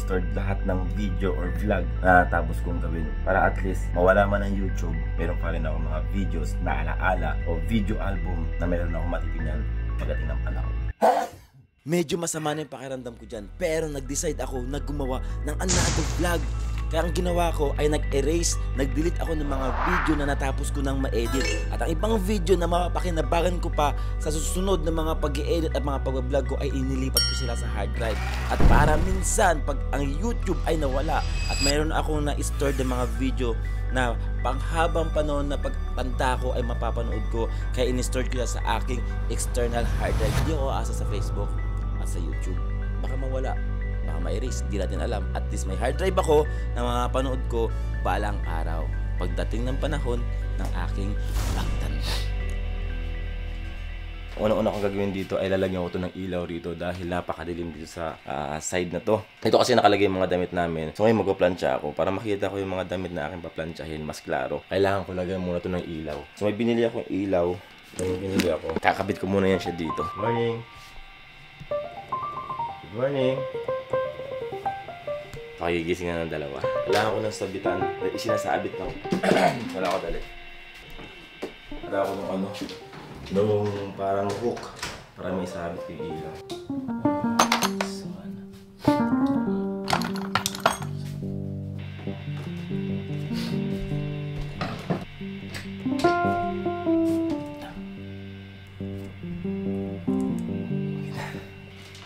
stored lahat ng video or vlog na natapos kong gawin. Para at least mawala man ng YouTube, meron pa rin ako mga videos na alaala o video album na meron ako matitingnan pagdating ng panahon. Medyo masama na yung pakiramdam ko dyan, pero nag-decide ako na gumawa ng another vlog. Kaya ang ginawa ko ay nag-erase, nag-delete ako ng mga video na natapos ko nang ma-edit. At ang ibang video na mapapakinabangan ko pa sa susunod na mga pag-i-edit at mga pag-vlog ko ay inilipat ko sila sa hard drive. At para minsan, pag ang YouTube ay nawala at mayroon akong na-store ng mga video na panghabang panahon na pagtanda ko ay mapapanood ko, kaya in-store ko sa aking external hard drive. Hindi ako aasa sa Facebook at sa YouTube. Baka mawala, baka ma-erase, di natin alam. At least may hard drive ako na mapapanood ko balang araw pagdating ng panahon ng aking pagtanda. Una-una kong gagawin dito ay lalagyan ko to ng ilaw rito dahil napakadilim dito sa side na to. Ito kasi nakalagay yung mga damit namin. So ngayon magpaplansya ako para makita ko yung mga damit na aking paplansyahin mas klaro. Kailangan ko lagyan muna to ng ilaw. So may binili akong ilaw. Kakabit ko muna yan siya dito. Morning! Good morning! Pakigising na ng dalawa. Kailangan ko ng sabitan. Isinasabit lang. Wala ko dali. Wala ko ng ano. Nung parang hook para may sabit yung ilaw.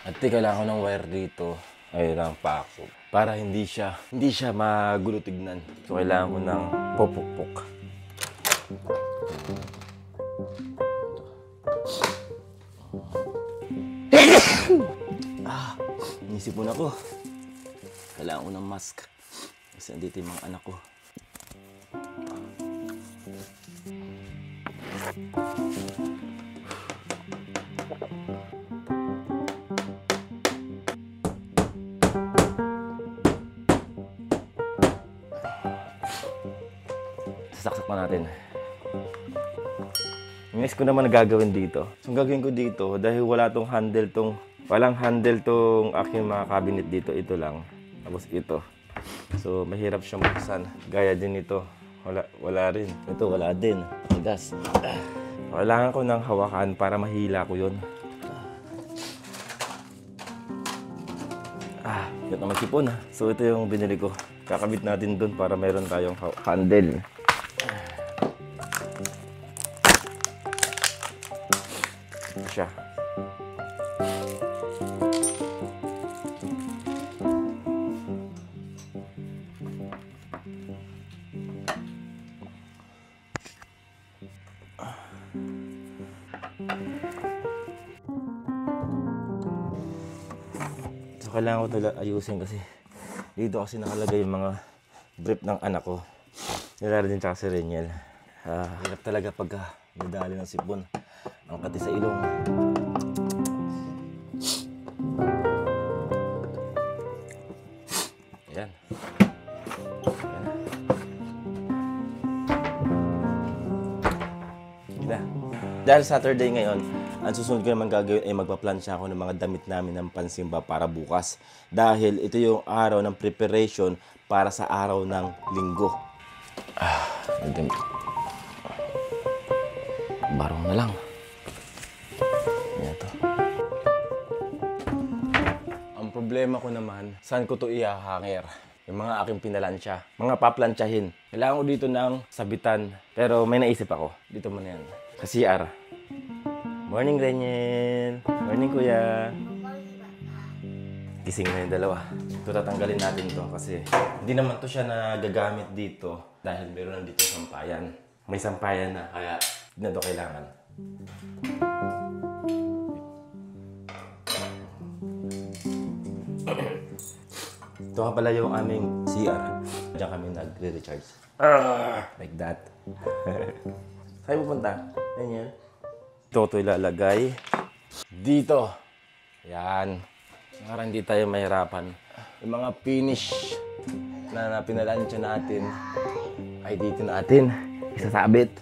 At kailangan ko ng wire dito. Ay lang pako. Para hindi siya magulo tignan. So kailangan ko ng popok-pok. Inisipon ako. Kailangan ko ng mask. Kasi andito yung mga anak ko. Sasaksak pa natin. Next ko naman gagawin dito. So gagawin ko dito dahil walang handle tong aking mga cabinet dito. Ito lang. Tapos ito. So mahirap siyang buksan. Gaya din ito. Wala rin. Ito wala din. Ang gas. Kailangan ko ng hawakan para mahila ko yun. Ito na magsipon. So ito yung binili ko. Kakabit natin dun para meron tayong handle. Ito siya. So kailangan ko ito ayusin kasi dito kasi nakalagay yung mga brief ng anak ko. Nilala din tsaka si Reniel. Hirap talaga pagka nadali ng sipon. Ang kati sa ilong. Ayan. Ayan. Dahil Saturday ngayon, ang susunod ko naman gagawin ay magpaplansya ako ng mga damit namin ng pansimba para bukas. Dahil ito yung araw ng preparation para sa araw ng linggo. Barong na lang. Yan to. Ang problema ko naman, saan ko to ihahanger? Yung mga aking pinalansya. Mga paplansyahin. Kailangan ko dito ng sabitan. Pero may naisip ako. Dito muna yan. Sa CR. Morning, Reniel. Morning, Kuya. Gising na yung dalawa. Ito tatanggalin natin to kasi hindi naman to siya nagagamit dito dahil meron nandito sampayan. May sampayan na kaya hindi na to kailangan. Ito nga pala yung aming CR. Diyan kami nagre-recharge. Like that. Saan pupunta? Reniel? Ito ilalagay dito. Yan. Para hindi tayo mahirapan. Yung mga finish na pinalansya natin ay dito natin isasabit.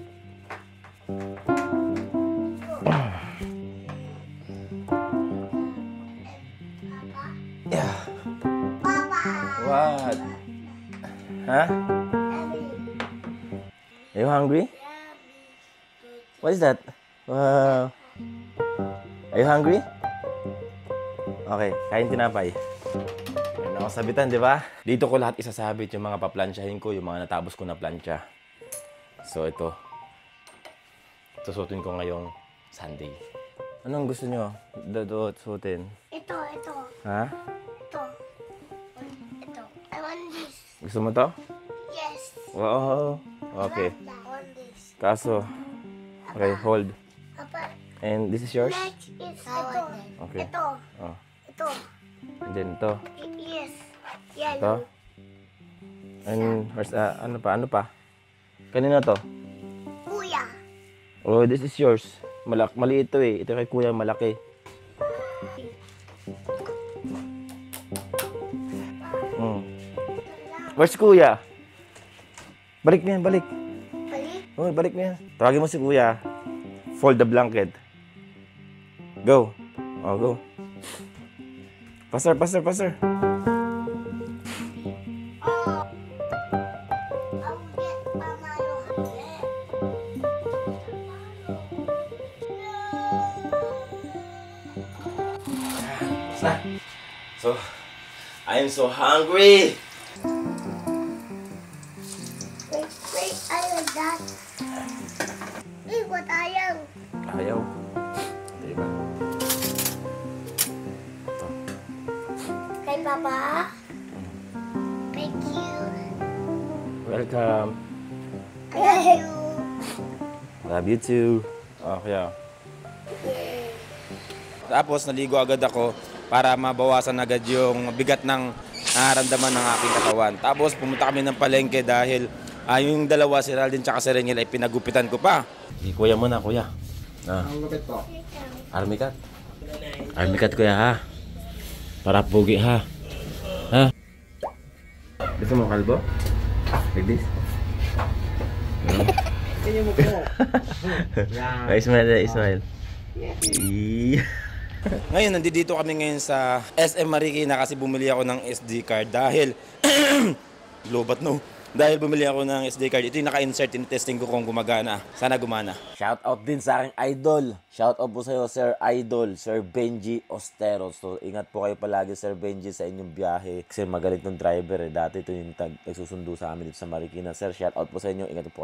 Yeah. Ha? Are you hungry? What is that? Wow. Are you hungry? Okay, kain tinapay. Ayun ako sabitan, di ba? Dito ko lahat isasabit yung mga paplansyahin ko, yung mga natapos ko na plansya. So ito. Susutin ko ngayong Sunday. Anong gusto nyo? Dado suotin? Ito. Ha? Ito. I want this. Gusto mo to? Yes. Wow. Okay. I want this. Kaso, okay, hold. Papa, And this is yours? next is ito. Okay. Ito. Oh. Ito. And then ito. Yes. Ito. Yellow. And where's, ano pa? Kanina to? Kuya. Oh, this is yours. Maliit to eh. Ito kay kuya malaki. Where's kuya? Balik na yan, balik. Balik. Oh, balik na yan. Tawagin mo si kuya. Fold the blanket. Go. Oh, go. Faster. I will get Mama your So, I am so hungry. Wait, I like that. What ayaw? Ayaw. Diba? Ito. Kay Papa. Thank you. Welcome. I love you. Love you too. Okay. Tapos naligo agad ako para mabawasan agad yung bigat ng nararamdaman ng aking katawan. Tapos pumunta kami ng palengke dahil yung dalawa, si Raldin tsaka si Reniel, ay pinagupitan ko pa. Kuya muna, kuya. Ang gupit po. Army cut. Army cut, kuya, ha? Para pugi, ha? Ha? Gusto mo kalbo? Like this? Ganyan mo po. Smile. Ngayon, nandito kami ngayon sa SM Marikina kasi bumili ako ng SD card dahil lobat no. Dahil bumili ako ng SD card, ito yung naka-insert, in-testing ko kung gumagana. Sana gumana. Shout out din sa aking idol. Shout out po sa iyo, Sir Idol, Sir Benji Osteros. So, ingat po kayo palagi, Sir Benji, sa inyong biyahe. Kasi magaling ng driver eh. Dati ito yung nagsusundo sa amin dito sa Marikina. Sir, shout out po sa inyo. Ingat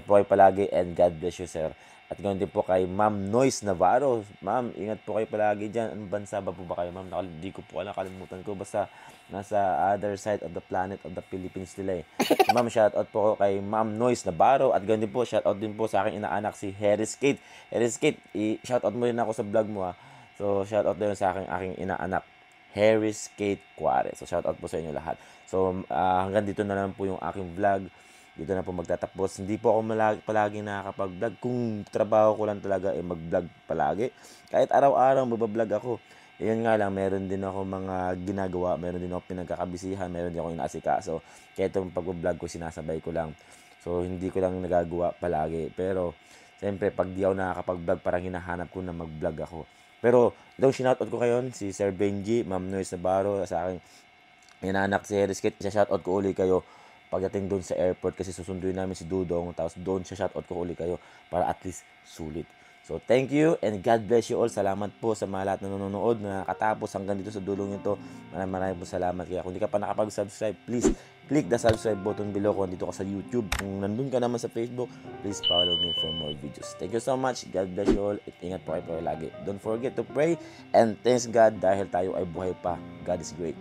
po kayo palagi and God bless you, sir. At ganoon din po kay Ma'am Noise Navarro. Ma'am, ingat po kayo palagi dyan. Anong bansa ba po ba kayo, ma'am? Hindi ko po nakalimutan ko. Basta nasa other side of the planet of the Philippines nila eh. Ma'am, shoutout po kay Ma'am Noise Navarro. At ganoon din po, shoutout din po sa aking inaanak si Harris Kate. Harris Kate, shoutout mo rin ako sa vlog mo ha. So, shoutout din sa aking inaanak. Harris Kate Juarez. So, shoutout po sa inyo lahat. So, hanggang dito na lang po yung aking vlog. Dito na po magtatapos. Hindi po ako palagi nakakapag-vlog. Kung trabaho ko lang talaga, mag-vlog palagi. Kahit araw-araw, magbablog ako. Yun nga lang, meron din ako mga ginagawa. Meron din ako pinagkakabisihan. Meron din ako inaasikaso. Kaya itong pag-vlog ko, sinasabay ko lang. So, hindi ko lang nagagawa palagi. Pero, siyempre, pag di ako nakakapag-vlog, parang hinahanap ko na mag-vlog ako. Pero, itong shoutout ko ngayon, si Sir Benji, Ma'am Noise Navarro, sa aking inaanak si Harris Kate. Shoutout ko uli kayo pagdating doon sa airport kasi susunduin namin si Dudong, tapos doon siya shoutout ko uli kayo para at least sulit. So, thank you and God bless you all. Salamat po sa mga lahat na nanonood na katapos hanggang dito sa dulong ito. Maraming po salamat. Kaya kung di ka pa nakapag-subscribe, please click the subscribe button below kung dito ka sa YouTube. Kung nandun ka naman sa Facebook, please follow me for more videos. Thank you so much. God bless you all. At ingat po kayo lagi. Don't forget to pray and thanks God dahil tayo ay buhay pa. God is great.